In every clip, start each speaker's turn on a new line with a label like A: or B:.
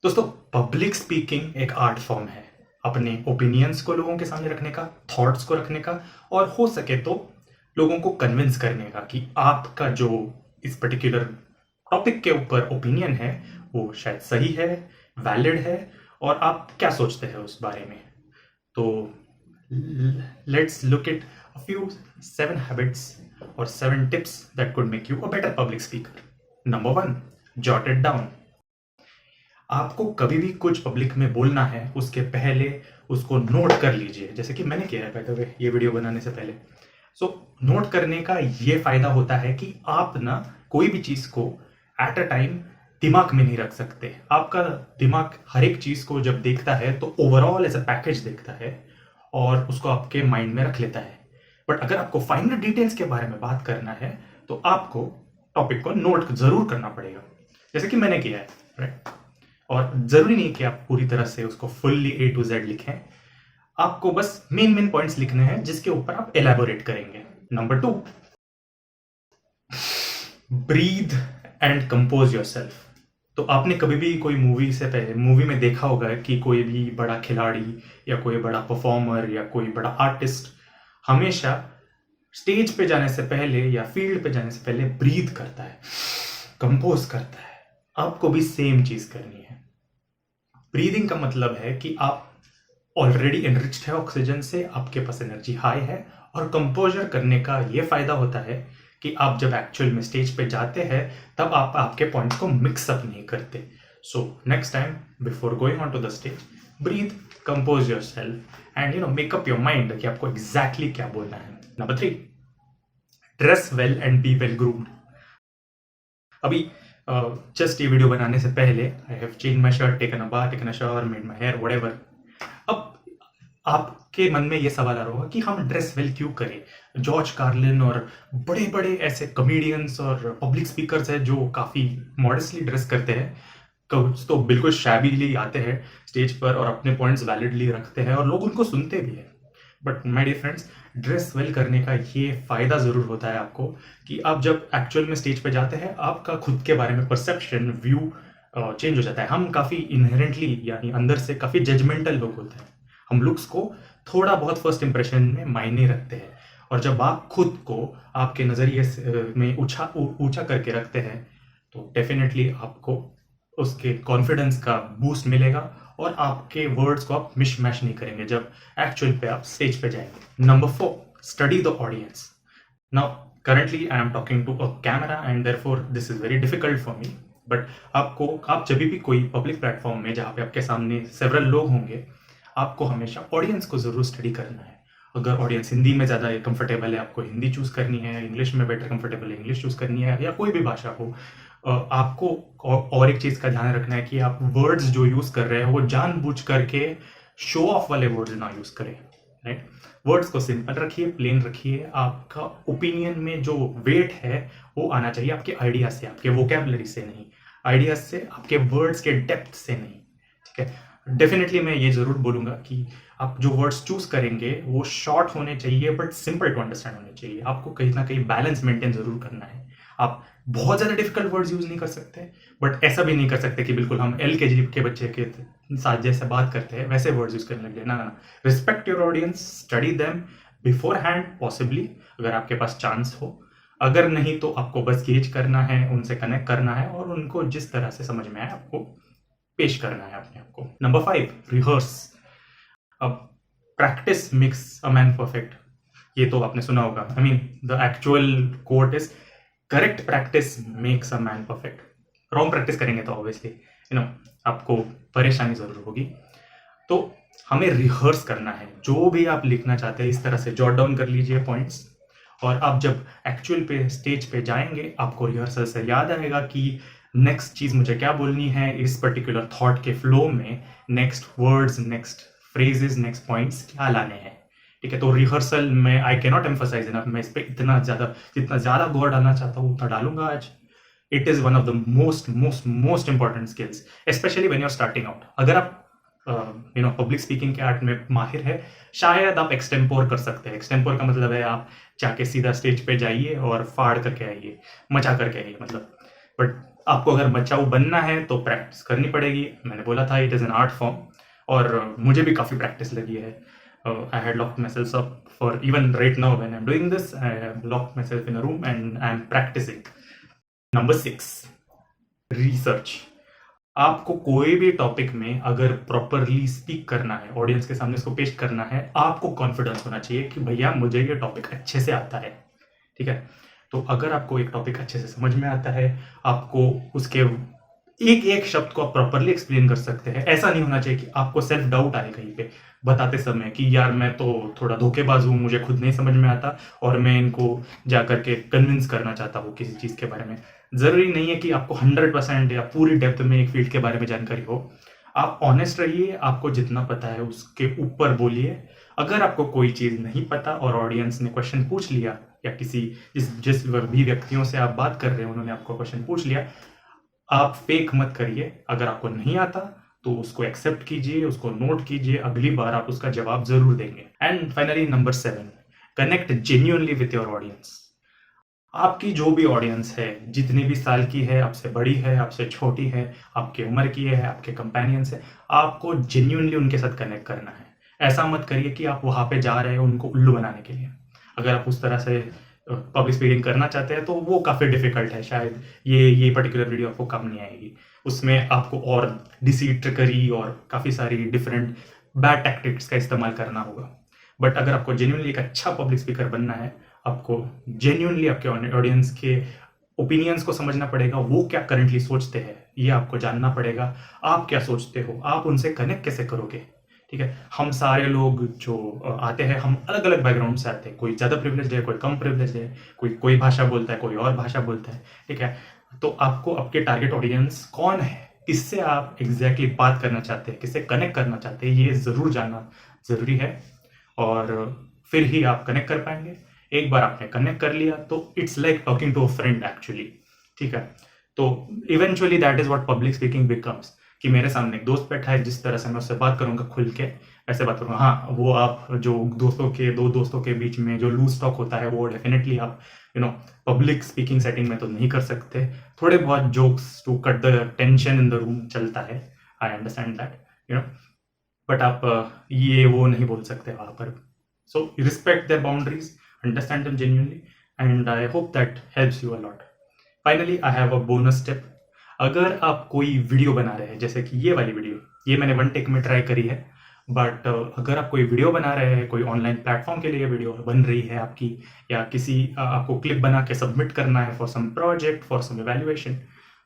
A: दोस्तों, public speaking एक art form है। अपने ओपिनियंस को लोगों के सामने रखने का, थॉट्स को रखने का, और हो सके तो लोगों को कन्विंस करने का कि आपका जो इस पर्टिकुलर टॉपिक के ऊपर ओपिनियन है वो शायद सही है, वैलिड है, और आप क्या सोचते हैं उस बारे में। तो let's look at a few 7 habits or 7 tips that could make you a better public speaker. Number 1, jot it down. आपको कभी भी कुछ पब्लिक में बोलना है उसके पहले उसको नोट कर लीजिए, जैसे कि मैंने किया है बाय द वे ये वीडियो बनाने से पहले। नोट करने का ये फायदा होता है कि आप ना कोई भी चीज को एट अ टाइम दिमाग में नहीं रख सकते। आपका दिमाग हर एक चीज को जब देखता है तो ओवरऑल एज अ पैकेज देखता है और उसको आपके माइंड में रख लेता है। बट अगर आपको फाइनल डिटेल्स के बारे में बात करना है तो आपको टॉपिक को नोट जरूर करना पड़ेगा, जैसे कि मैंने किया है, राइट। और जरूरी नहीं कि आप पूरी तरह से उसको फुल्ली A to Z लिखें, आपको बस मेन पॉइंट्स लिखने हैं जिसके ऊपर आप एलैबोरेट करेंगे। Number 2, breathe and compose yourself. तो आपने कभी भी कोई मूवी में देखा होगा कि कोई भी बड़ा खिलाड़ी या कोई बड़ा परफॉर्मर या कोई बड़ा आर्टिस्ट हमेशा स्टेज पे जाने से पहले या फील्ड पे जाने से पहले ब्रीथ करता है, कंपोज करता है। आपको भी सेम चीज करनी है। ब्रीदिंग का मतलब है कि आप ऑलरेडी एनरिच्ड है ऑक्सीजन से, आपके पास एनर्जी हाई है, और कंपोजर करने का ये फायदा होता है कि आप जब एक्चुअल में स्टेज पे जाते हैं तब आप आपके पॉइंट्स को मिक्स अप नहीं करते। So next time before going on to the stage, breathe, compose yourself and make up your mind कि आपको एग्जैक्टली क्या बोलना है। Number 3, dress well and be well groomed. अभी जस्ट ये वीडियो बनाने से पहले I have change my shirt, taken a bath, taken a shower, made my hair, whatever. अब आपके मन में ये सवाल आ रहा होगा कि हम ड्रेस वेल क्यों करें। जॉर्ज कार्लिन और बड़े बड़े ऐसे कॉमेडियंस और पब्लिक स्पीकर्स हैं जो काफ़ी मॉडेस्टली ड्रेस करते हैं, कुछ तो बिल्कुल शैबीली आते हैं स्टेज पर और अपने पॉइंट्स वैलिडली रखते हैं और लोग उनको सुनते भी हैं। But my dear friends, dress well करने का ये फायदा जरूर होता है आपको कि आप जब एक्चुअल में स्टेज पे जाते हैं आपका खुद के बारे में परसेप्शन, व्यू चेंज हो जाता है। हम काफ़ी इनहेरेंटली यानी अंदर से काफ़ी जजमेंटल लोग होते हैं। हम लुक्स को थोड़ा बहुत फर्स्ट इंप्रेशन में मायने रखते हैं, और जब आप खुद को आपके नज़रिए में ऊंचा करके रखते हैं तो डेफिनेटली आपको उसके कॉन्फिडेंस का बूस्ट मिलेगा और आपके वर्ड्स को आप मिशमैश नहीं करेंगे जब एक्चुअल पे आप स्टेज पे जाएंगे। Number 4, study the audience. Now currently I am talking to a camera and therefore this is very difficult for me, but आप जब भी कोई पब्लिक प्लेटफॉर्म में जहाँ पे आपके सामने सेवरल लोग होंगे, आपको हमेशा ऑडियंस को जरूर स्टडी करना है। अगर ऑडियंस हिंदी में ज़्यादा कंफर्टेबल है, आपको हिंदी चूज करनी है, इंग्लिश में बेटर कंफर्टेबल है, इंग्लिश चूज करनी है, या कोई भी भाषा हो, आपको और एक चीज़ का ध्यान रखना है कि आप वर्ड्स जो यूज़ कर रहे हैं वो जानबूझ करके शो ऑफ वाले वर्ड्स ना यूज़ करें, राइट। वर्ड्स को सिंपल रखिए, प्लेन रखिए। आपका ओपिनियन में जो वेट है वो आना चाहिए आपके आइडिया से, आपके वोकेबलरी से नहीं, आइडियाज से, आपके वर्ड्स के डेप्थ से नहीं, ठीक है। डेफिनेटली मैं ये जरूर बोलूंगा कि आप जो वर्ड्स चूज करेंगे वो शॉर्ट होने चाहिए बट सिंपल टू अंडरस्टैंड होने चाहिए। आपको कहीं ना कहीं बैलेंस मेंटेन जरूर करना है। आप बहुत ज्यादा डिफिकल्ट वर्ड्स यूज नहीं कर सकते, बट ऐसा भी नहीं कर सकते कि बिल्कुल हम LKG के बच्चे के साथ जैसे बात करते हैं वैसे वर्ड्स यूज करने लगे। ना, respect your audience, study them before hand possibly, अगर आपके पास चांस हो। अगर नहीं तो आपको बस गेज करना है, उनसे कनेक्ट करना है और उनको जिस तरह से समझ में आए आपको पेश करना है अपने आप को। Number 5, rehearse. अब practice makes a man perfect, ये तो आपने सुना होगा। I mean the actual quote is correct practice makes a man perfect. Wrong practice करेंगे तो ऑब्वियसली आपको परेशानी जरूर होगी। तो हमें रिहर्स करना है। जो भी आप लिखना चाहते हैं इस तरह से जॉट डाउन कर लीजिए पॉइंट्स, और आप जब एक्चुअल पे स्टेज पे जाएंगे आपको रिहर्सल से याद आएगा कि नेक्स्ट चीज मुझे क्या बोलनी है इस पर्टिकुलर थॉट के फ्लो में, next words, next phrases, next points क्या लाने हैं, ठीक है। तो रिहर्सल में I can not emphasise enough, मैं इस पर जितना ज्यादा गौर डालना चाहता हूँ उतना डालूंगा आज। It is one of the most important skills, specially when you are starting out. अगर आप पब्लिक स्पीकिंग के आर्ट में माहिर है, शायद आप एक्सटेम्पोर कर सकते हैं। एक्सटेम्पोर का मतलब है आप जाके सीधा स्टेज पे जाइए और फाड़ करके आइए, मचा करके आइए, मतलब बट आपको अगर बचाऊ बनना है तो प्रैक्टिस करनी पड़ेगी। मैंने बोला था it is an art form, और मुझे भी काफ़ी प्रैक्टिस लगी है। I had locked my self up for even right now when I am doing this, I have locked my self in a room and I am practising. Number 6, research. आपको कोई भी topic में अगर properly speak करना है, audience के सामने इसको पेश करना है, आपको कॉन्फिडेंस होना चाहिए कि भैया मुझे ये टॉपिक अच्छे से आता है। ठीक है, तो अगर आपको एक टॉपिक अच्छे से समझ में आता है, आपको उसके एक एक शब्द को आप प्रॉपरली एक्सप्लेन कर सकते हैं। ऐसा नहीं होना चाहिए कि आपको सेल्फ डाउट आए कहीं पे बताते समय कि यार मैं तो थोड़ा धोखेबाज हूँ, मुझे खुद नहीं समझ में आता और मैं इनको जा करके कन्विंस करना चाहता हूँ किसी चीज़ के बारे में। ज़रूरी नहीं है कि आपको 100% या पूरी डेप्थ में एक फील्ड के बारे में जानकारी हो। आप ऑनेस्ट रहिए, आपको जितना पता है उसके ऊपर बोलिए। अगर आपको कोई चीज़ नहीं पता और ऑडियंस ने क्वेश्चन पूछ लिया, या किसी जिस भी व्यक्तियों से आप बात कर रहे हैं उन्होंने आपको क्वेश्चन पूछ लिया, आप फेक मत करिए। अगर आपको नहीं आता तो उसको एक्सेप्ट कीजिए, उसको नोट कीजिए, अगली बार आप उसका जवाब जरूर देंगे। And finally number 7, connect genuinely with your audience. आपकी जो भी ऑडियंस है, जितनी भी साल की है, आपसे बड़ी है, आपसे छोटी है, आपके उम्र की है, आपके कंपेनियंस है, आपको जेन्युइनली उनके साथ कनेक्ट करना है। ऐसा मत करिए कि आप वहाँ पे जा रहे हैं उनको उल्लू बनाने के लिए। अगर आप उस तरह से पब्लिक स्पीकिंग करना चाहते हैं तो वो काफ़ी डिफिकल्ट है, शायद ये पर्टिकुलर वीडियो आपको काम नहीं आएगी। उसमें आपको और डिसीट, ट्रिकरी और काफ़ी सारी डिफरेंट बैड टैक्टिक्स का इस्तेमाल करना होगा। बट अगर आपको जेन्युइनली एक अच्छा पब्लिक स्पीकर बनना है, आपको जेन्युइनली आपके ऑडियंस के ओपिनियंस को समझना पड़ेगा। वो क्या करंटली सोचते हैं ये आपको जानना पड़ेगा। आप क्या सोचते हो, आप उनसे कनेक्ट कैसे करोगे। ठीक है, हम सारे लोग जो आते हैं, हम अलग अलग बैकग्राउंड से आते हैं। कोई ज़्यादा प्रिविलेज है, कोई कम प्रिविलेज है, कोई भाषा बोलता है, कोई और भाषा बोलता है। ठीक है, तो आपको आपके टारगेट ऑडियंस कौन है, किससे आप एग्जैक्टली बात करना चाहते हैं, किससे कनेक्ट करना चाहते हैं, ये ज़रूर जानना ज़रूरी है। और फिर ही आप कनेक्ट कर पाएंगे। एक बार आपने कनेक्ट कर लिया तो it's like talking to a friend actually. ठीक है, तो eventually that is what public speaking becomes, कि मेरे सामने एक दोस्त बैठा है, जिस तरह से मैं उससे बात करूंगा खुल के, ऐसे बात करूंगा। हाँ, वो आप जो दो दोस्तों के बीच में जो लूज टॉक होता है वो डेफिनेटली आप पब्लिक स्पीकिंग सेटिंग में तो नहीं कर सकते। थोड़े बहुत jokes to cut the tension in the room चलता है, आई अंडरस्टैंड दैट, बट आप ये वो नहीं बोल सकते वहाँ पर। So respect there boundaries, understand them genuinely, and I hope that helps you a lot. Finally I have a bonus tip. अगर आप कोई वीडियो बना रहे हैं, जैसे कि ये वाली वीडियो, ये मैंने 1 टेक में ट्राई करी है, बट अगर आप कोई वीडियो बना रहे हैं, कोई ऑनलाइन प्लेटफॉर्म के लिए वीडियो बन रही है आपकी, या किसी आपको क्लिप बना के सबमिट करना है for some project, for some evaluation,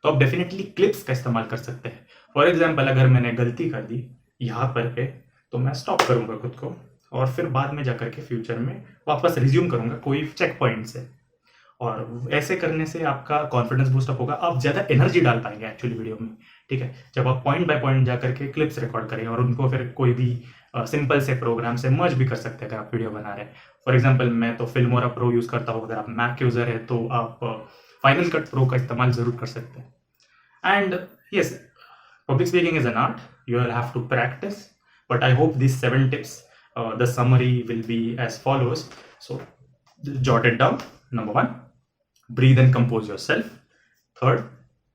A: तो आप डेफिनेटली क्लिप्स का इस्तेमाल कर सकते हैं। फॉर एग्जाम्पल, अगर मैंने गलती कर दी यहाँ पर पे, तो मैं स्टॉप करूँगा खुद को और फिर बाद में जाकर के फ्यूचर में वापस रिज्यूम करूँगा कोई चेक पॉइंट से। और ऐसे करने से आपका कॉन्फिडेंस बूस्ट अप होगा, आप ज़्यादा एनर्जी डाल पाएंगे एक्चुअली वीडियो में। ठीक है, जब आप पॉइंट बाय पॉइंट जा करके क्लिप्स रिकॉर्ड करें और उनको फिर कोई भी सिंपल से प्रोग्राम से मर्ज भी कर सकते हैं अगर आप वीडियो बना रहे हैं। फॉर एग्जांपल, मैं तो फिल्मोरा प्रो यूज़ करता हूँ, अगर आप मैक यूज़र है तो आप फाइनल कट प्रो का इस्तेमाल ज़रूर कर सकते हैं। And yes, public speaking is an art. You will have to practice, but I hope these 7 tips, the summary will be as follows. So jot it down. Number 1, breathe and compose yourself. 3rd,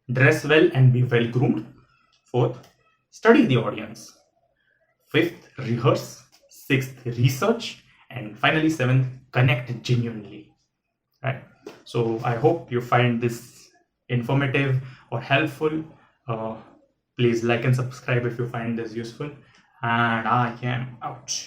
A: dress well and be well groomed. 4th, study the audience. 5th, rehearse. 6th, research. And finally 7th, connect genuinely. Right? So I hope you find this informative or helpful. Please like and subscribe if you find this useful. And I am out.